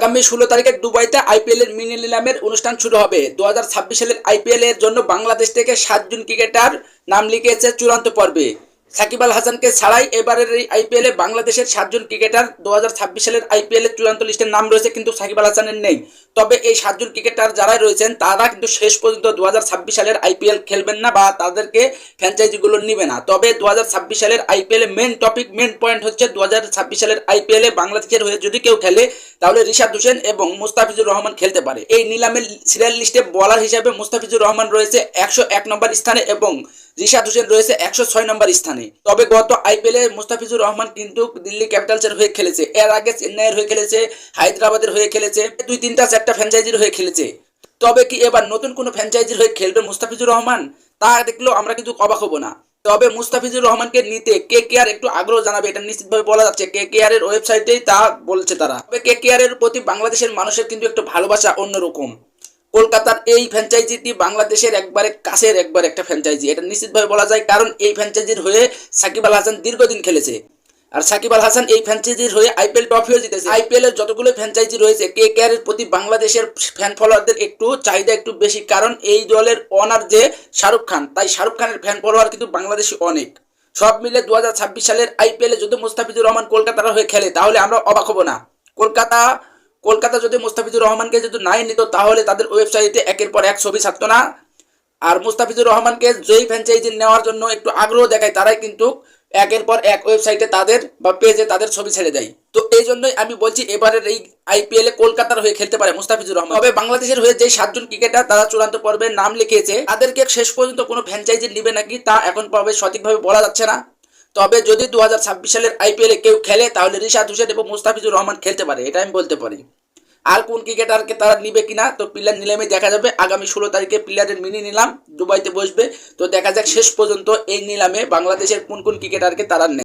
আগামী 16 তারিখে দুবাইতে আইপিএল এর মিনি নিলামের অনুষ্ঠান শুরু হবে। 2026 সালের আইপিএল এর জন্য বাংলাদেশ থেকে 7 জন ক্রিকেটার নাম লিখিয়েছে চূড়ান্ত পর্বে। সাকিব আল হাসানকে ছাড়াই এবারের এই আইপিএলে বাংলাদেশের 7 জন ক্রিকেটার 2026 সালের আইপিএল এর চূড়ান্ত লিস্টের নাম রয়েছে, কিন্তু সাকিব আল হাসানের নেই। তবে এই 7 জন ক্রিকেটার যারাই রয়েছেন তারা কিন্তু শেষ পর্যন্ত 2026 সালের আইপিএল খেলবেন না বা তাদেরকে ফ্র্যাঞ্চাইজিগুলো নিবে না। তবে 2026 সালের আইপিএল এর মেন টপিক, মেন পয়েন্ট হচ্ছে 2026 সালের আইপিএল এ বাংলাদেশের হয়ে যদি কেউ খেলে তাহলে রিশাদ হোসেন এবং মুস্তাফিজুর রহমান খেলতে পারে। এই নিলামের সিরিয়াল লিস্টে বোলার হিসেবে মুস্তাফিজুর রহমান রয়েছে 101 নম্বর স্থানে এবং রিশাদ হোসেন রয়েছে 106 নম্বর স্থানে। তবে গত আইপিএলে মুস্তাফিজুর রহমান কিন্তু দিল্লি ক্যাপিটালসের হয়ে খেলেছে, এর আগে চেন্নাইয়ের হয়ে খেলেছে, হায়দ্রাবাদের হয়ে খেলেছে, 2-3টা ফ্র্যাঞ্চাইজির হয়ে খেলেছে। তবে কি এবার নতুন কোনো ফ্র্যাঞ্চাইজির হয়ে খেলবে মুস্তাফিজুর রহমান? তা দেখলেও আমরা কিন্তু অবাক হব না। তবে মুস্তাফিজুর রহমানকে নিতে কেকেআর একটু আগ্রহ জানাবে, এটা নিশ্চিতভাবে বলা যাচ্ছে। কেকেআর এর ওয়েবসাইটেই তা বলছে তারা। তবে কেকেআর এর প্রতি বাংলাদেশের মানুষের কিন্তু একটু ভালোবাসা অন্যরকম। কলকাতার এই ফ্র্যাঞ্চাইজিটি বাংলাদেশের একবারে কাছের একটা ফ্র্যাঞ্চাইজি, এটা নিশ্চিতভাবে বলা যায়, কারণ এই ফ্র্যাঞ্চাইজির হয়ে সাকিব আল হাসান দীর্ঘদিন খেলেছে। আর সাকিব আল হাসান এই ফ্র্যাঞ্চাইজির হয়ে আইপিএল ট্রফিও জিতেছে। আইপিএল এর যতগুলো ফ্র্যাঞ্চাইজি রয়েছে কেকেআর এর প্রতি বাংলাদেশের ফ্যান ফলোয়ারদের একটু চাহিদা একটু বেশি, কারণ এই দলের ওনার যে শাহরুখ খান, তাই শাহরুখ খানের ফ্যান ফলোয়ার কিন্তু বাংলাদেশে অনেক। সব মিলে 2026 সালের আইপিএল এ যদি মুস্তাফিজুর রহমান কলকাতার হয়ে খেলে তাহলে আমরা অবাক হব না। কলকাতা যদি মুস্তাফিজুর রহমানকে যদি নাই নিত তাহলে তাদের ওয়েবসাইটে একের পর এক ছবি ছাড়তো না। আর মুস্তাফিজুর রহমানকে যেই ফ্র্যাঞ্চাইজি নেওয়ার জন্য একটু আগ্রহ দেখায় তারাই কিন্তু একের পর এক ওয়েবসাইটে তাদের বা পেজে তাদের ছবি ছেড়ে দেয়। তো এই জন্যই আমি বলছি এবারের এই আইপিএল এ কলকাতার হয়ে খেলতে পারে মুস্তাফিজুর রহমান। তবে বাংলাদেশের হয়ে যে 7 জন ক্রিকেটার তারা চূড়ান্ত পর্বে নাম লিখিয়েছে তাদেরকে শেষ পর্যন্ত কোনো ফ্র্যাঞ্চাইজি নিবে নাকি তা এখন পাবে সঠিকভাবে বলা যাচ্ছে না। তবে যদি 2026 সালের আইপিএল এ কেউ খেলে তাহলে রিশাদ হোসেন এবং মুস্তাফিজুর রহমান খেলতে পারে, এটা আমি বলতে পারি। আর কোন ক্রিকেটারকে তারা নিবে কিনা তো প্লেয়ার নিলামে দেখা যাবে। আগামী 16 তারিখে প্লেয়ারের মিনি নিলাম দুবাইতে বসবে। তো দেখা যাক শেষ পর্যন্ত এই নিলামে বাংলাদেশের কোন কোন ক্রিকেটারকে তারা নেয়।